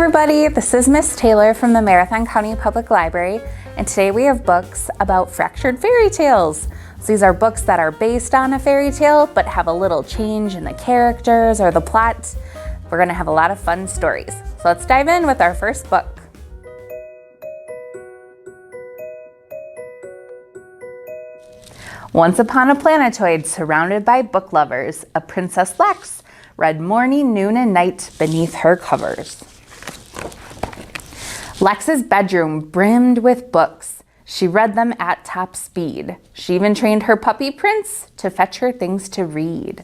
everybody, this is Miss Taylor from the Marathon County Public Library, and today we have books about fractured fairy tales. So these are books that are based on a fairy tale but have a little change in the characters or the plot. We're going to have a lot of fun stories. So let's dive in with our first book. Once upon a planetoid surrounded by book lovers, a Princess Lex read morning, noon, and night beneath her covers. Lex's bedroom brimmed with books. She read them at top speed. She even trained her puppy Prince to fetch her things to read.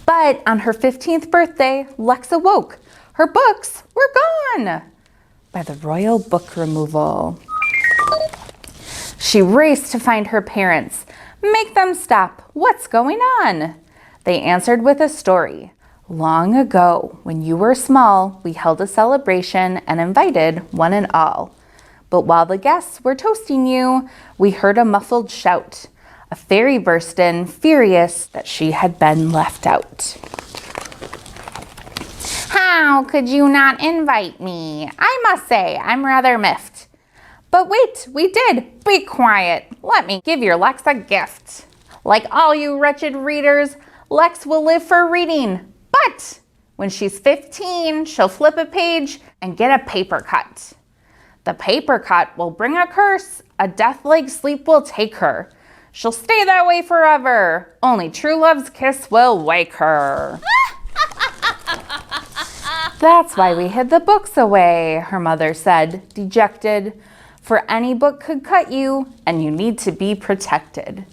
But on her 15th birthday, Lex awoke. Her books were gone by the royal book removal. She raced to find her parents. Make them stop. What's going on? They answered with a story. Long ago, when you were small, we held a celebration and invited one and all. But while the guests were toasting you, we heard a muffled shout. A fairy burst in, furious that she had been left out. How could you not invite me? I must say, I'm rather miffed. But wait, we did. Be quiet. Let me give your Lex a gift. Like all you wretched readers, Lex will live for reading. But when she's 15, she'll flip a page and get a paper cut. The paper cut will bring a curse. A death-like sleep will take her. She'll stay that way forever. Only true love's kiss will wake her. That's why we hid the books away, her mother said, dejected. For any book could cut you, and you need to be protected.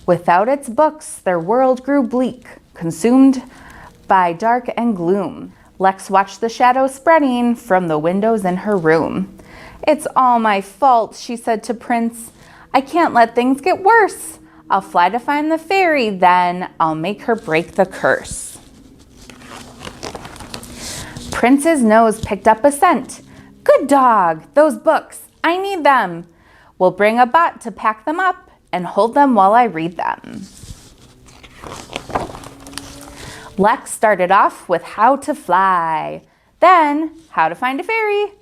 Without its books, their world grew bleak, consumed by dark and gloom. Lex watched the shadows spreading from the windows in her room. It's all my fault, she said to Prince. I can't let things get worse. I'll fly to find the fairy, then I'll make her break the curse. Prince's nose picked up a scent. Good dog, those books. I need them. We'll bring a bot to pack them up and hold them while I read them. Lex started off with how to fly, then how to find a fairy,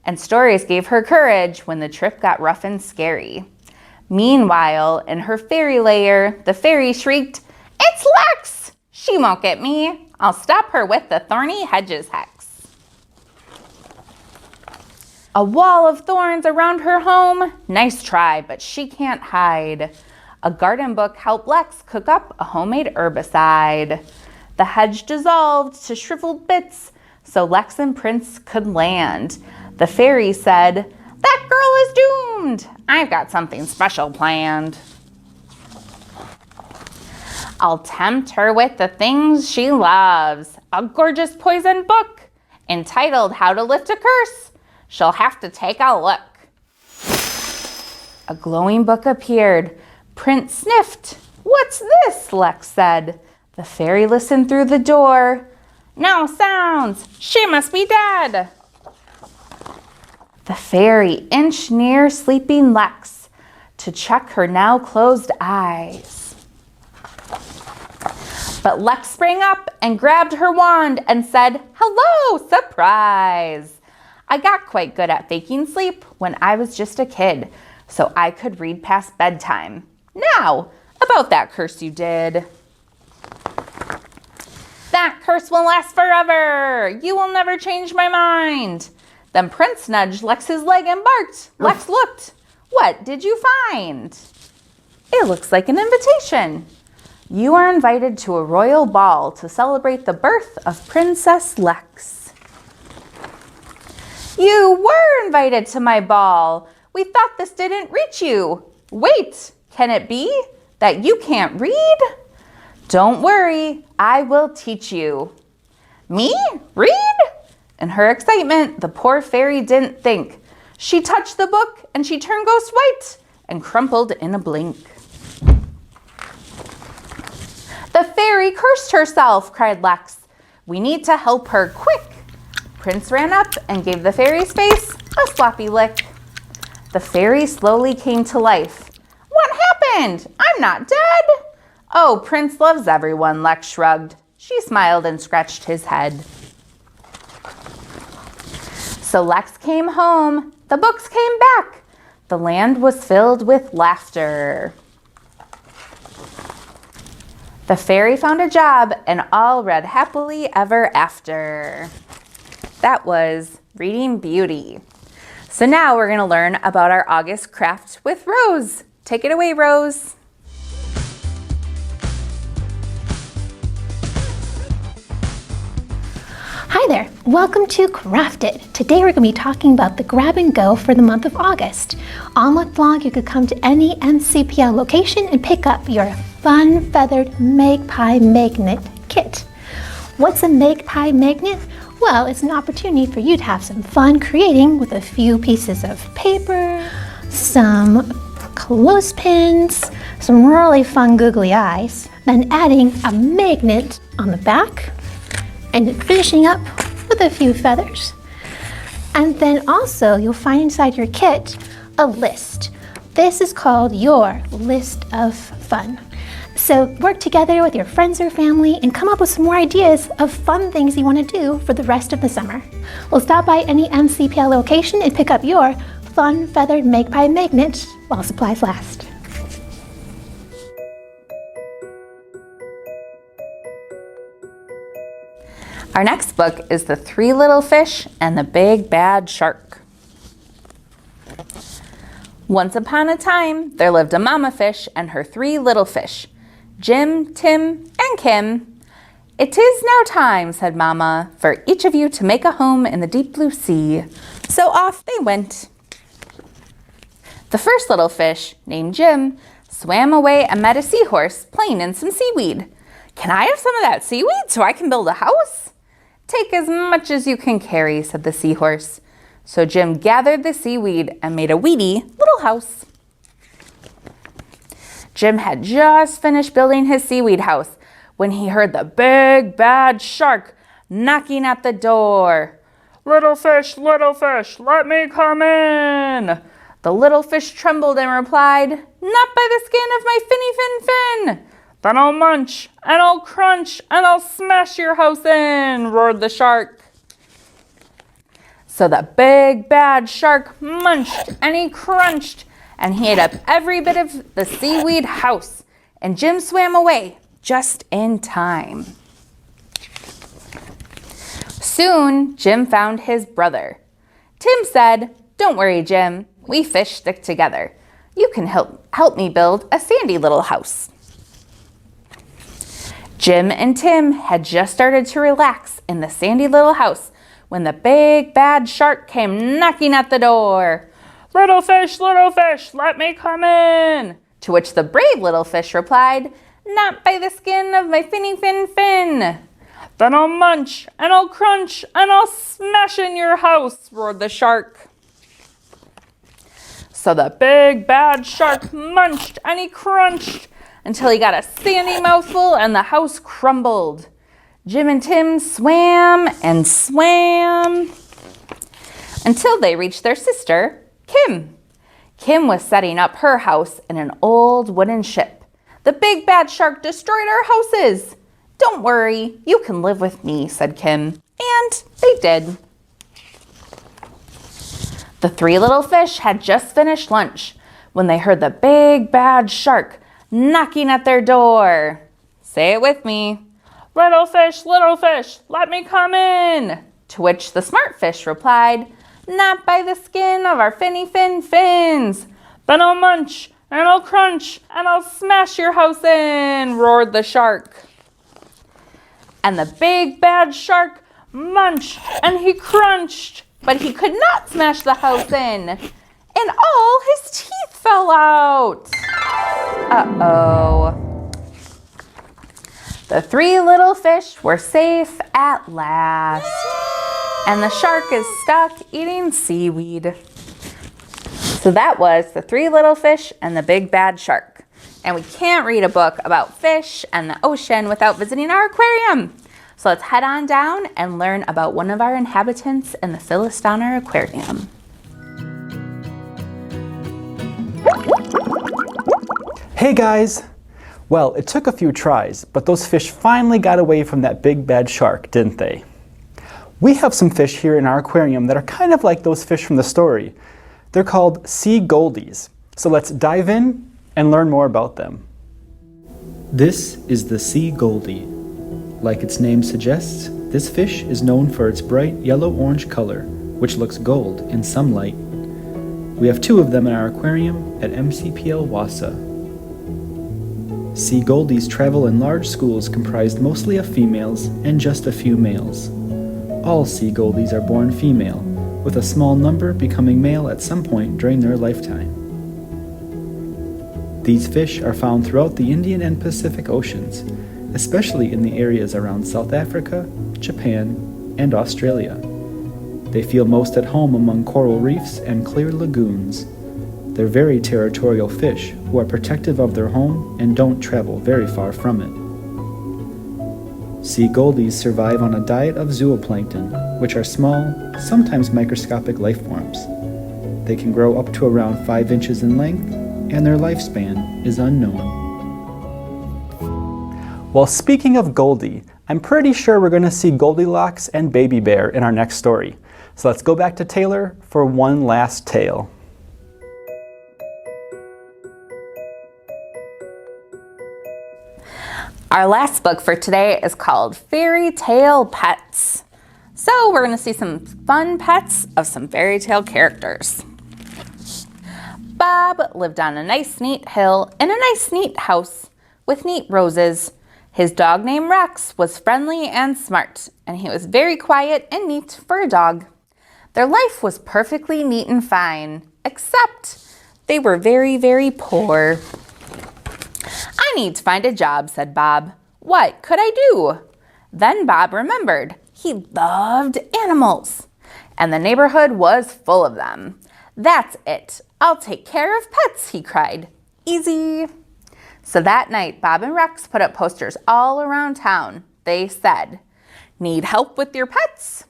and stories gave her courage when the trip got rough and scary. Meanwhile, in her fairy lair, the fairy shrieked, It's Lex! She won't get me. I'll stop her with the thorny hedges hex. A wall of thorns around her home? Nice try, but she can't hide. A garden book helped Lex cook up a homemade herbicide. The hedge dissolved to shriveled bits so Lex and Prince could land. The fairy said, That girl is doomed. I've got something special planned. I'll tempt her with the things she loves. A gorgeous poison book entitled How to Lift a Curse. She'll have to take a look. A glowing book appeared. Prince sniffed. What's this? Lex said. The fairy listened through the door. No sounds. She must be dead. The fairy inched near sleeping Lex to check her now closed eyes. But Lex sprang up and grabbed her wand and said, Hello, surprise. I got quite good at faking sleep when I was just a kid, so I could read past bedtime. Now, about that curse you did. That curse will last forever. You will never change my mind. Then Prince nudged Lex's leg and barked. Lex looked. What did you find? It looks like an invitation. You are invited to a royal ball to celebrate the birth of Princess Lex. You were invited to my ball. We thought this didn't reach you. Wait, can it be that you can't read? Don't worry, I will teach you. Me? Read? In her excitement, the poor fairy didn't think. She touched the book and she turned ghost white and crumpled in a blink. The fairy cursed herself, cried Lex. We need to help her quick. Prince ran up and gave the fairy's face a sloppy lick. The fairy slowly came to life. What happened? I'm not dead. Oh, Prince loves everyone, Lex shrugged. She smiled and scratched his head. So Lex came home. The books came back. The land was filled with laughter. The fairy found a job and all read happily ever after. That was Reading Beauty. So now we're going to learn about our August craft with Rose. Take it away, Rose. Hi there, welcome to Craft It. Today we're going to be talking about the grab and go for the month of August. On my blog, you could come to any MCPL location and pick up your fun feathered magpie magnet kit. What's a magpie magnet? Well, it's an opportunity for you to have some fun creating with a few pieces of paper, some clothespins, some really fun googly eyes, then adding a magnet on the back, and finishing up with a few feathers. And then also you'll find inside your kit a list. This is called your list of fun. So work together with your friends or family and come up with some more ideas of fun things you want to do for the rest of the summer. We'll stop by any MCPL location and pick up your fun feathered magpie magnet while supplies last. Our next book is The Three Little Fish and the Big Bad Shark. Once upon a time, there lived a mama fish and her three little fish, Jim, Tim, and Kim. "It is now time," said Mama, "for each of you to make a home in the deep blue sea." So off they went. The first little fish, named Jim, swam away and met a seahorse playing in some seaweed. "Can I have some of that seaweed so I can build a house?" "Take as much as you can carry," said the seahorse. So Jim gathered the seaweed and made a weedy little house. Jim had just finished building his seaweed house when he heard the big bad shark knocking at the door. Little fish, let me come in." The little fish trembled and replied, "Not by the skin of my finny fin fin." "Then I'll munch, and I'll crunch, and I'll smash your house in," roared the shark. So the big bad shark munched and he crunched, and he ate up every bit of the seaweed house, and Jim swam away just in time. Soon, Jim found his brother. Tim said, "Don't worry, Jim, we fish stick together. You can help me build a sandy little house." Jim and Tim had just started to relax in the sandy little house when the big bad shark came knocking at the door. Little fish, let me come in." To which the brave little fish replied, "Not by the skin of my finny fin fin." "Then I'll munch, and I'll crunch, and I'll smash in your house," roared the shark. So the big bad shark munched and he crunched until he got a sandy mouthful and the house crumbled. Jim and Tim swam and swam until they reached their sister, Kim. Kim was setting up her house in an old wooden ship. "The big bad shark destroyed our houses." "Don't worry, you can live with me," said Kim. And they did. The three little fish had just finished lunch when they heard the big bad shark knocking at their door. Say it with me. Little fish, let me come in." To which the smart fish replied, "Not by the skin of our finny fin fins." "Then I'll munch, and I'll crunch, and I'll smash your house in," roared the shark. And the big bad shark munched and he crunched, but he could not smash the house in, and all his teeth fell out. Uh-oh. The three little fish were safe at last, and the shark is stuck eating seaweed. So that was The Three Little Fish and the Big Bad Shark. And we can't read a book about fish and the ocean without visiting our aquarium. So let's head on down and learn about one of our inhabitants in the Philistiner Aquarium. Hey guys! Well, it took a few tries, but those fish finally got away from that big bad shark, didn't they? We have some fish here in our aquarium that are kind of like those fish from the story. They're called sea goldies. So let's dive in and learn more about them. This is the sea goldie. Like its name suggests, this fish is known for its bright yellow-orange color, which looks gold in some light. We have 2 of them in our aquarium at MCPL Wassa. Sea goldies travel in large schools comprised mostly of females and just a few males. All sea goldies are born female, with a small number becoming male at some point during their lifetime. These fish are found throughout the Indian and Pacific Oceans, especially in the areas around South Africa, Japan, and Australia. They feel most at home among coral reefs and clear lagoons. They're very territorial fish who are protective of their home and don't travel very far from it. Sea goldies survive on a diet of zooplankton, which are small, sometimes microscopic life forms. They can grow up to around 5 inches in length, and their lifespan is unknown. Well, speaking of Goldie, I'm pretty sure we're going to see Goldilocks and Baby Bear in our next story. So let's go back to Taylor for one last tale. Our last book for today is called Fairy Tale Pets. So we're going to see some fun pets of some fairy tale characters. Bob lived on a nice neat hill in a nice neat house with neat roses. His dog named Rex was friendly and smart, and he was very quiet and neat for a dog. Their life was perfectly neat and fine, except they were very, very poor. I need to find a job, said Bob. What could I do? Then Bob remembered he loved animals, and the neighborhood was full of them. That's it. I'll take care of pets, he cried. Easy. So that night, Bob and Rex put up posters all around town. They said, need help with your pets?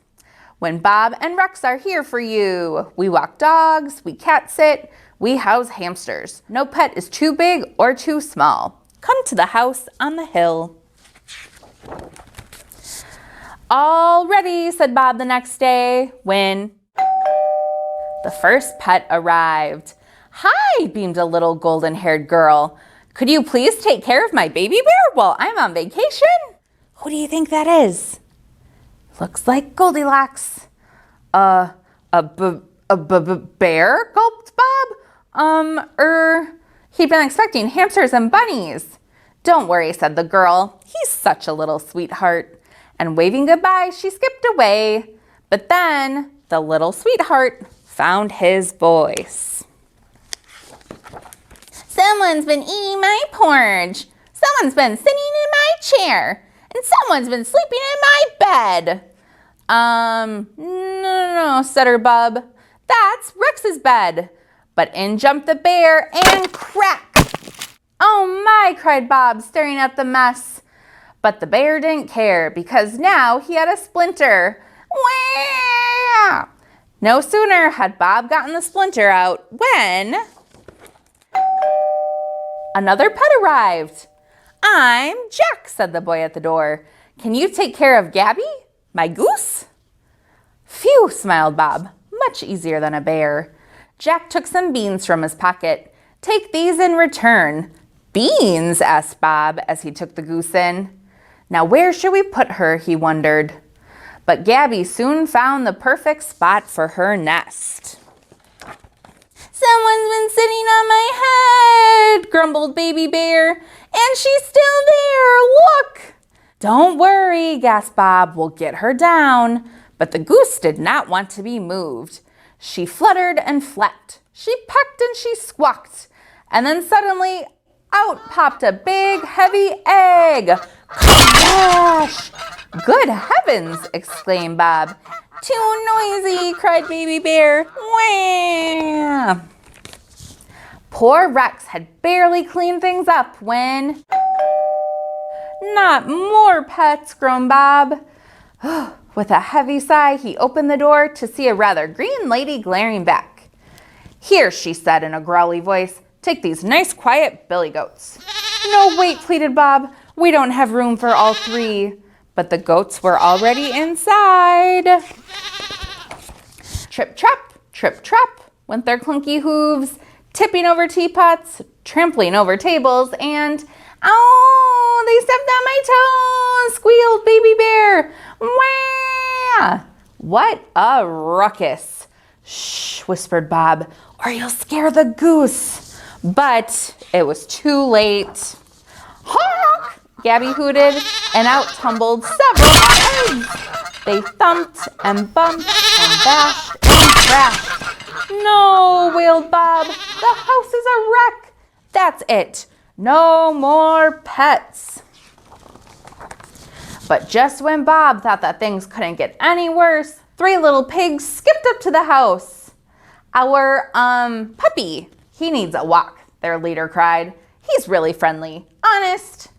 When Bob and Rex are here for you. We walk dogs, we cat sit, we house hamsters. No pet is too big or too small. Come to the house on the hill. All ready, said Bob the next day, when the first pet arrived. Hi, beamed a little golden-haired girl. Could you please take care of my baby bear while I'm on vacation? Who do you think that is? Looks like Goldilocks. A bear? Gulped Bob. He'd been expecting hamsters and bunnies. Don't worry, said the girl. He's such a little sweetheart. And waving goodbye, she skipped away. But then the little sweetheart found his voice. Someone's been eating my porridge. Someone's been sitting in my chair. And someone's been sleeping in my bed. No, stuttered Bub. That's Rex's bed. But in jumped the bear and crack. Oh my, cried Bob, staring at the mess. But the bear didn't care because now he had a splinter. Wah! No sooner had Bob gotten the splinter out when another pet arrived. I'm Jack, said the boy at the door. Can you take care of Gabby, my goose? Phew, smiled Bob. Much easier than a bear. Jack took some beans from his pocket. Take these in return. Beans? Asked Bob as he took the goose in. Now where should we put her, he wondered. But Gabby soon found the perfect spot for her nest. Someone's been sitting on my head, grumbled Baby Bear. And she's still there, look! Don't worry, gasped Bob, we'll get her down. But the goose did not want to be moved. She fluttered and flapped. She pecked and she squawked. And then suddenly, out popped a big, heavy egg. Crash! Good heavens, exclaimed Bob. Too noisy, cried Baby Bear. Wah! Poor Rex had barely cleaned things up when... Not more pets, groaned Bob. With a heavy sigh, he opened the door to see a rather green lady glaring back. Here, she said in a growly voice, take these nice quiet billy goats. No, wait, pleaded Bob. We don't have room for all three. But the goats were already inside. Trip, trap, went their clunky hooves, tipping over teapots, trampling over tables, and oh, they stepped on my toes, squealed Baby Bear. Wah! What a ruckus. Shh, whispered Bob, or you'll scare the goose. But it was too late. Honk! Gabby hooted, and out tumbled several eggs. They thumped and bumped and bashed and crashed. No, wailed Bob, the house is a wreck. That's it, no more pets. But just when Bob thought that things couldn't get any worse, three little pigs skipped up to the house. Our, puppy, he needs a walk, their leader cried. He's really friendly, honest.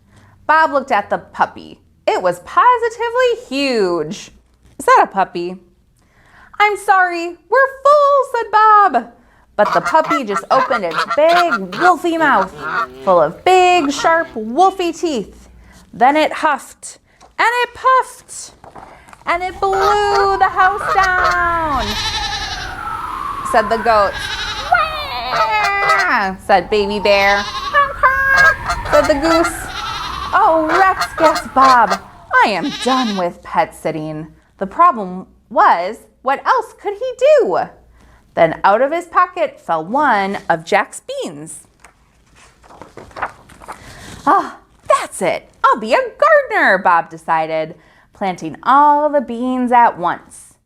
Bob looked at the puppy. It was positively huge. Is that a puppy? I'm sorry, we're full, said Bob. But the puppy just opened its big, wolfy mouth, full of big, sharp, wolfy teeth. Then it huffed, and it puffed, and it blew the house down, said the goat. Wah! Said Baby Bear. Said the goose. Oh, Rex, gasped Bob. I am done with pet sitting. The problem was, what else could he do? Then out of his pocket fell one of Jack's beans. Ah, that's it. I'll be a gardener, Bob decided, planting all the beans at once.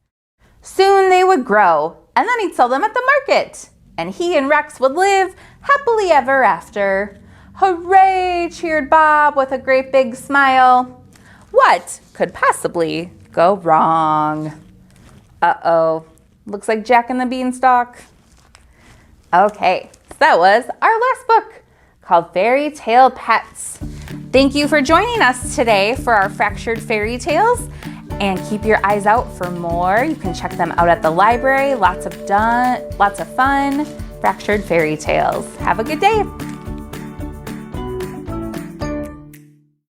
Soon they would grow, and then he'd sell them at the market, and he and Rex would live happily ever after. Hooray, cheered Bob with a great big smile. What could possibly go wrong? Uh-oh, looks like Jack and the Beanstalk. Okay, so that was our last book called Fairy Tale Pets. Thank you for joining us today for our Fractured Fairy Tales, and keep your eyes out for more. You can check them out at the library. Lots of fun Fractured Fairy Tales. Have a good day.